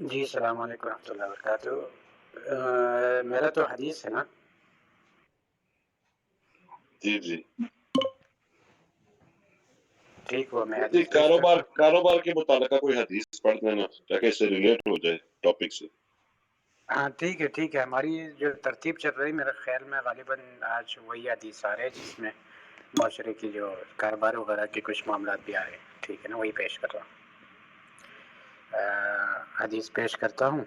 جی السلام علیکم ورحمۃ اللہ وبرکاتہ۔ میرا تو حدیث ہے نا؟ جی جی ٹھیک ہو، میں جی، حدیث پیش کرتا ہوں۔ کاروبار کے متعلقہ کوئی حدیث پڑھ دینا تاکہ اس سے ریلیٹ ہو جائے ٹاپک سے۔ ہاں ٹھیک ہے، ہماری جو ترتیب چل رہی میرے خیال میں غالباً آج وہی حدیث آ رہے ہیں جس میں معاشرے کی جو کاروبار وغیرہ کے کچھ معاملات بھی آ رہے ہیں، ٹھیک ہے نا؟ وہی پیش کر رہا ہوں۔ حدیث پیش کرتا ہوں۔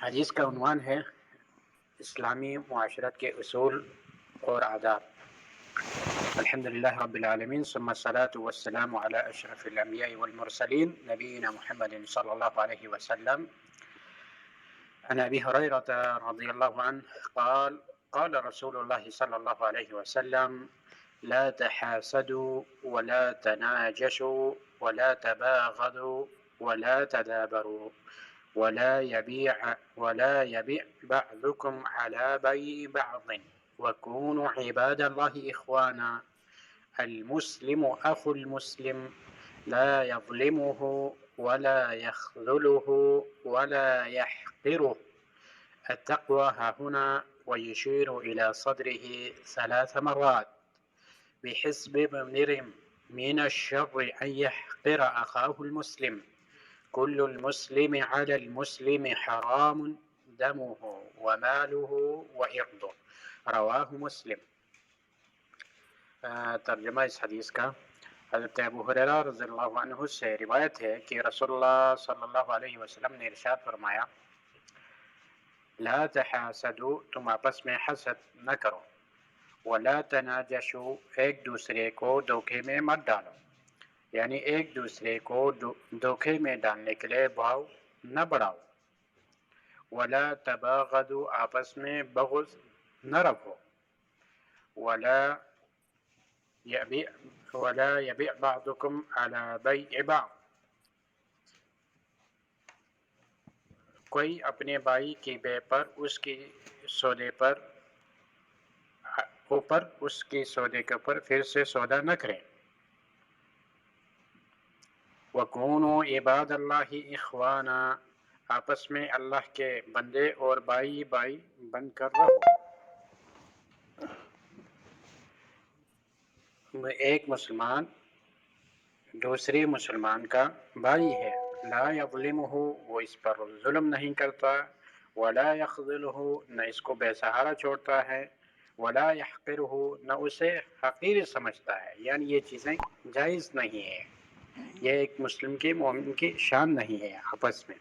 حدیث کا عنوان ہے اسلامی معاشرت کے اصول اور آداب۔ الحمد لله رب العالمين ثم الصلاة والسلام على أشرف الأنبياء والمرسلين نبينا محمد صلى الله عليه وسلم. عن أبي هريرة رضي الله عنه قال قال رسول الله صلى الله عليه وسلم لا تحاسدوا ولا تناجشوا ولا تباغضوا ولا تدابروا ولا يبيع بعضكم على بيع بعض وكونوا عباد الله إخوانا المسلم أخو المسلم لا يظلمه ولا يخذله ولا يحقره التقوى ها هنا ويشير إلى صدره 3 مرات بحسب امرئ من الشر أن يحقر أخاه المسلم كل المسلم على المسلم حرام دمه وماله وعرضه رواہ مسلم۔ ترجمہ اس حدیث کا، حضرت ابو ہریرہ رضی اللہ عنہ سے روایت ہے کہ رسول اللہ صلی اللہ علیہ وسلم نے ارشاد فرمایا لا تحاسدوا، تم آپس میں حسد نہ کرو، ولا تناجشوا، ایک دوسرے کو دھوکے میں مت ڈالو، یعنی ایک دوسرے کو دھوکے میں ڈالنے کے لیے بھاؤ نہ بڑھاؤ، ولا تباغضوا، آپس میں بغض نہ رکھو، ولا يبيع بعضكم على بيع بعض، کوئی اپنے بھائی کی بے پر اس کی سودے پر اوپر اس کی سودے کے اوپر پھر سے سودا نہ کریں۔ وَكُونُوا عِبَادَ اللَّهِ إِخْوَانًا، آپس میں اللہ کے بندے اور بھائی بن کر رہو۔ ایک مسلمان دوسرے مسلمان کا بھائی ہے، لا یظلمہ، وہ اس پر ظلم نہیں کرتا، ولا یخذلہ، نہ اس کو بے سہارا چھوڑتا ہے، ولا یحقرہ، نہ اسے حقیر سمجھتا ہے، یعنی یہ چیزیں جائز نہیں ہیں، یہ ایک مسلم کی مومن کی شان نہیں ہے آپس میں۔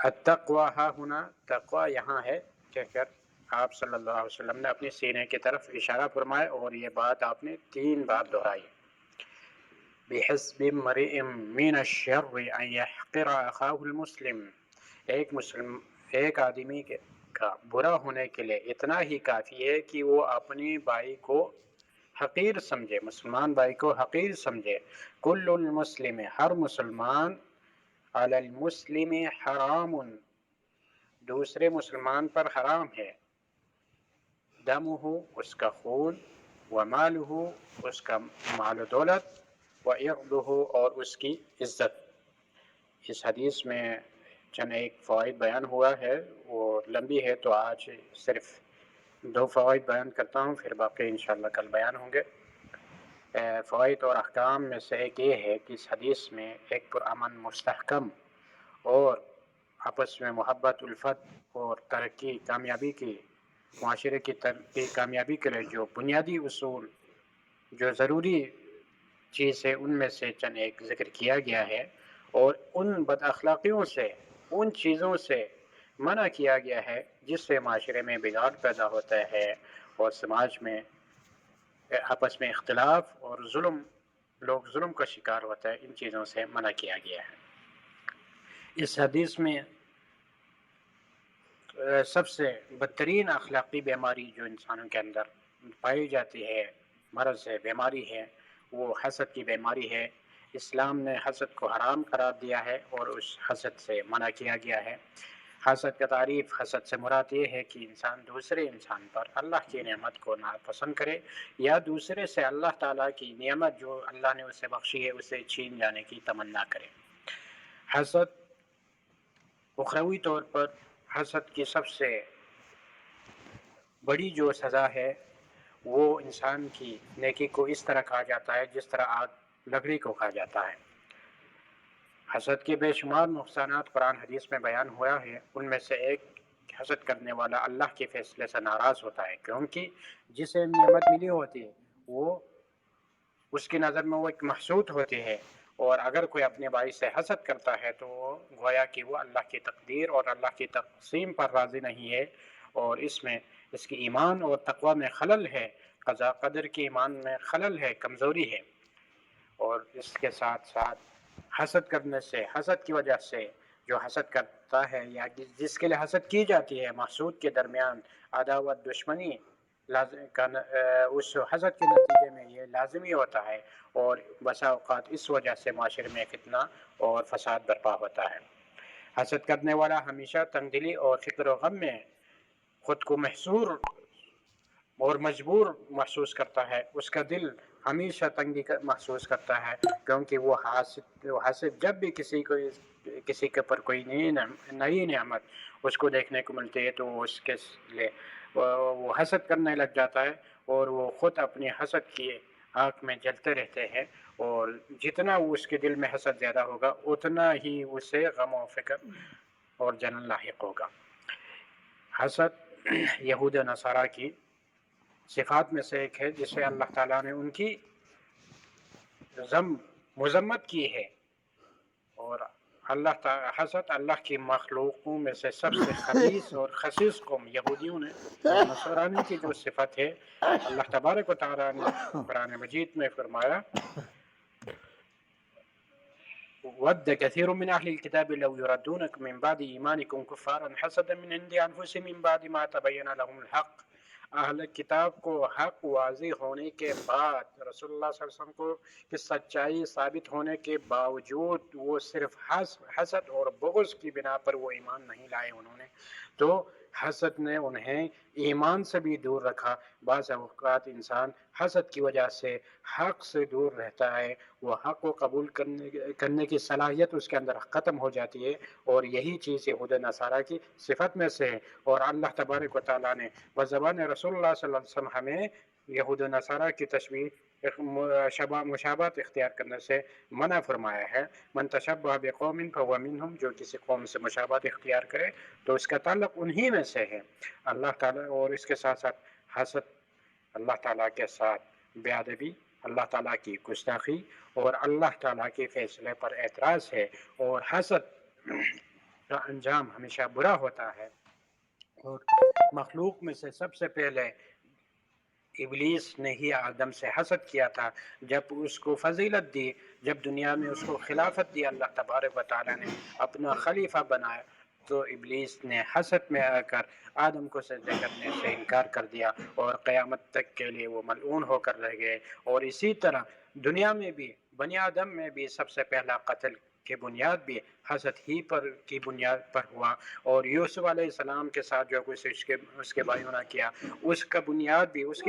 التقوی ہا ہونا، تقوی یہاں ہے کہ پھر آپ صلی اللہ علیہ وسلم نے اپنے سینے کی طرف اشارہ فرمایا اور یہ بات آپ نے 3 بار دہرائی۔ بحسب امرئ من الشر ان يحقر اخاه المسلم، ایک آدمی کا برا ہونے کے لیے اتنا ہی کافی ہے کہ وہ اپنے بھائی کو حقیر سمجھے، مسلمان بھائی کو حقیر سمجھے۔ کل المسلم، ہر مسلمان، علی المسلم حرام، دوسرے مسلمان پر حرام ہے، دمہ، اس کا خون، ومالہ، اس کا مال و دولت، وعرضہ، اور اس کی عزت۔ اس حدیث میں چند ایک فوائد بیان ہوا ہے، وہ لمبی ہے تو آج صرف 2 فوائد بیان کرتا ہوں، پھر باقی انشاءاللہ کل بیان ہوں گے۔ فوائد اور احکام میں سے ایک یہ ہے کہ اس حدیث میں ایک پرامن مستحکم اور آپس میں محبت، الفت اور ترقی، کامیابی کی، معاشرے کی ترقی کامیابی کے لیے جو بنیادی اصول، جو ضروری چیز ہے، ان میں سے چند ایک ذکر کیا گیا ہے، اور ان بد اخلاقیوں سے، ان چیزوں سے منع کیا گیا ہے جس سے معاشرے میں بگاڑ پیدا ہوتا ہے اور سماج میں آپس میں اختلاف اور لوگ ظلم کا شکار ہوتا ہے، ان چیزوں سے منع کیا گیا ہے۔ اس حدیث میں سب سے بدترین اخلاقی بیماری جو انسانوں کے اندر پائی جاتی ہے، مرض ہے، بیماری ہے، وہ حسد کی بیماری ہے۔ اسلام نے حسد کو حرام قرار دیا ہے اور اس حسد سے منع کیا گیا ہے۔ حسد کا تعریف، حسد سے مراد یہ ہے کہ انسان دوسرے انسان پر اللہ کی نعمت کو ناپسند کرے یا دوسرے سے اللہ تعالیٰ کی نعمت جو اللہ نے اسے بخشی ہے اسے چھین جانے کی تمنا کرے۔ حسد اخروی طور پر حسد کی سب سے بڑی جو سزا ہے وہ انسان کی نیکی کو اس طرح کہا جاتا ہے جس طرح آگ لکڑی کو کہا جاتا ہے۔ حسد کے بے شمار نقصانات قرآن حدیث میں بیان ہوا ہے، ان میں سے ایک حسد کرنے والا اللہ کے فیصلے سے ناراض ہوتا ہے، کیونکہ جسے نعمت ملی ہوتی ہے وہ اس کی نظر میں وہ ایک محسود ہوتی ہے، اور اگر کوئی اپنے بھائی سے حسد کرتا ہے تو وہ گویا کہ وہ اللہ کی تقدیر اور اللہ کی تقسیم پر راضی نہیں ہے، اور اس میں اس کی ایمان اور تقوی میں خلل ہے، قضا قدر کی ایمان میں خلل ہے، کمزوری ہے۔ اور اس کے ساتھ ساتھ حسد کرنے سے، حسد کی وجہ سے جو حسد کرتا ہے یا جس کے لیے حسد کی جاتی ہے، محسود کے درمیان عداوت، دشمنی اس حسد کے نتیجے میں یہ لازمی ہوتا ہے، اور بسا اوقات اس وجہ سے معاشرے میں فتنہ اور فساد برپا ہوتا ہے۔ حسد کرنے والا ہمیشہ تنگ دلی اور فکر و غم میں خود کو محصور اور مجبور محسوس کرتا ہے، اس کا دل ہمیشہ تنگی محسوس کرتا ہے، کیونکہ وہ حاسد جب بھی کسی کے پر کوئی نئی نعمت اس کو دیکھنے کو ملتی ہے تو وہ اس کے لیے وہ حسد کرنے لگ جاتا ہے، اور وہ خود اپنی حسد کی آنکھ میں جلتے رہتے ہیں، اور جتنا وہ اس کے دل میں حسد زیادہ ہوگا اتنا ہی اسے غم و فکر اور جلن لاحق ہوگا۔ حسد یہود و نصارہ کی صفات میں سے ایک ہے جسے اللہ تعالیٰ نے ان کی مذمت کی ہے، اور حسد اللہ کی مخلوقوں میں سے سب سے خبیث اور خسیس قوم یہودیوں نے اور نصرانی کی جو صفت ہے، اللہ تبارک و تعالیٰ نے قرآن مجید میں فرمایا وَدَّ كَثِيرٌ مِّنْ أَهْلِ الْكِتَابِ لَوْ يُرَدُّونَكُم مِّن بَعْدِ إِيمَانِكُمْ كُفَّارًا حَسَدًا مِّنْ عِندِ أَنفُسِهِم مِّن بَعْدِ مَا تَبَيَّنَ لَهُمُ الْحَقُّ۔ اہل کتاب کو حق واضح ہونے کے بعد، رسول اللہ صلی اللہ علیہ وسلم کو کہ سچائی ثابت ہونے کے باوجود وہ صرف حسد اور بغض کی بنا پر وہ ایمان نہیں لائے انہوں نے، تو حسد نے انہیں ایمان سے بھی دور رکھا۔ بعض اوقات انسان حسد کی وجہ سے حق سے دور رہتا ہے، وہ حق کو قبول کرنے کی صلاحیت اس کے اندر ختم ہو جاتی ہے، اور یہی چیز یہود نصارہ کی صفت میں سے ہے، اور اللہ تبارک و تعالیٰ نے بزبان رسول اللہ صلی اللہ علیہ وسلم ہمیں یہود نصارہ کی تشبیہ مشابہت اختیار کرنے سے منع فرمایا ہے۔ من تشبہ بقوم فہو منہم، جو کسی قوم سے مشابہت اختیار کرے تو اس کا تعلق انہی میں سے ہے۔ اللہ تعالیٰ اور اس کے ساتھ ساتھ حسد اللہ تعالیٰ کے ساتھ بے ادبی، اللہ تعالیٰ کی گستاخی اور اللہ تعالیٰ کے فیصلے پر اعتراض ہے، اور حسد کا انجام ہمیشہ برا ہوتا ہے، اور مخلوق میں سے سب سے پہلے ابلیس نے ہی آدم سے حسد کیا تھا، جب اس کو فضیلت دی، جب دنیا میں اس کو خلافت دی، اللہ تبارک و تعالیٰ نے اپنا خلیفہ بنایا، تو ابلیس نے حسد میں آ کر آدم کو سجدہ کرنے سے انکار کر دیا، اور قیامت تک کے لیے وہ ملعون ہو کر رہ گئے۔ اور اسی طرح دنیا میں بھی، بنی آدم میں بھی سب سے پہلا قتل کی بنیاد بھی حسد ہی کی بنیاد پر ہوا، اور یوسف علیہ السلام کے ساتھ جو کچھ اس کے بھائیوں نے کیا اس کی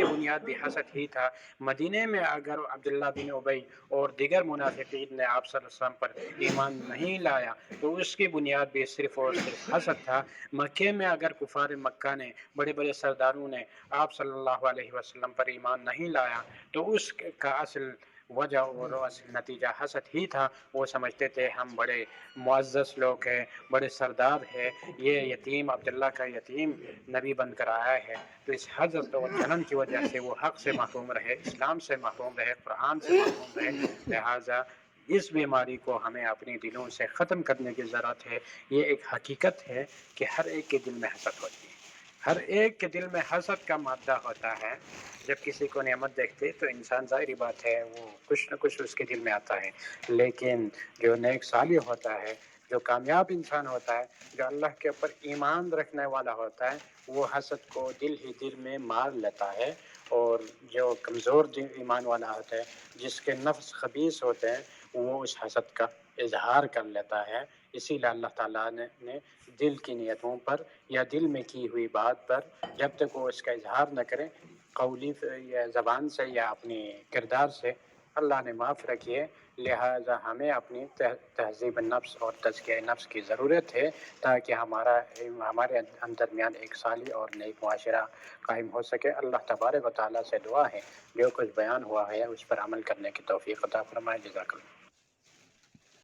بنیاد بھی حسد ہی تھا۔ مدینے میں اگر عبداللہ بن ابی اور دیگر منافقین نے آپ صلی اللہ علیہ وسلم پر ایمان نہیں لایا تو اس کی بنیاد بھی صرف اور صرف حسد تھا۔ مکے میں اگر کفار مکہ نے، بڑے بڑے سرداروں نے آپ صلی اللہ علیہ وسلم پر ایمان نہیں لایا تو اس کا اصل وجہ اور اصل نتیجہ حسد ہی تھا۔ وہ سمجھتے تھے ہم بڑے معزز لوگ ہیں، بڑے سردار ہیں، یہ یتیم عبداللہ کا یتیم نبی بن کر آیا ہے، تو اس حسد اور جلن کی وجہ سے وہ حق سے محروم رہے، اسلام سے محروم رہے، قرآن سے محروم رہے۔ لہٰذا اس بیماری کو ہمیں اپنے دلوں سے ختم کرنے کی ضرورت ہے۔ یہ ایک حقیقت ہے کہ ہر ایک کے دل میں حسد ہوتی ہے، ہر ایک کے دل میں حسد کا مادہ ہوتا ہے۔ جب کسی کو نعمت دیکھتے تو انسان، ظاہری بات ہے، وہ کچھ نہ کچھ اس کے دل میں آتا ہے، لیکن جو نیک صالح ہوتا ہے، جو کامیاب انسان ہوتا ہے، جو اللہ کے اوپر ایمان رکھنے والا ہوتا ہے، وہ حسد کو دل ہی دل میں مار لیتا ہے، اور جو کمزور ایمان والا ہوتا ہے، جس کے نفس خبیث ہوتے ہیں، وہ اس حسد کا اظہار کر لیتا ہے، اسی لیے اللہ تعالیٰ نے دل کی نیتوں پر یا دل میں کی ہوئی بات پر جب تک وہ اس کا اظہار نہ کریں قولی یا زبان سے یا اپنی کردار سے، اللہ نے معاف رکھیے. لہٰذا ہمیں اپنی تہذیب نفس اور تزکیہ نفس کی ضرورت ہے تاکہ ہمارے درمیان ایک صالح اور نیک معاشرہ قائم ہو سکے. اللہ تبارک و تعالیٰ سے دعا ہے جو کچھ بیان ہوا ہے اس پر عمل کرنے کی توفیق عطا فرمائے. جزاک اللہ.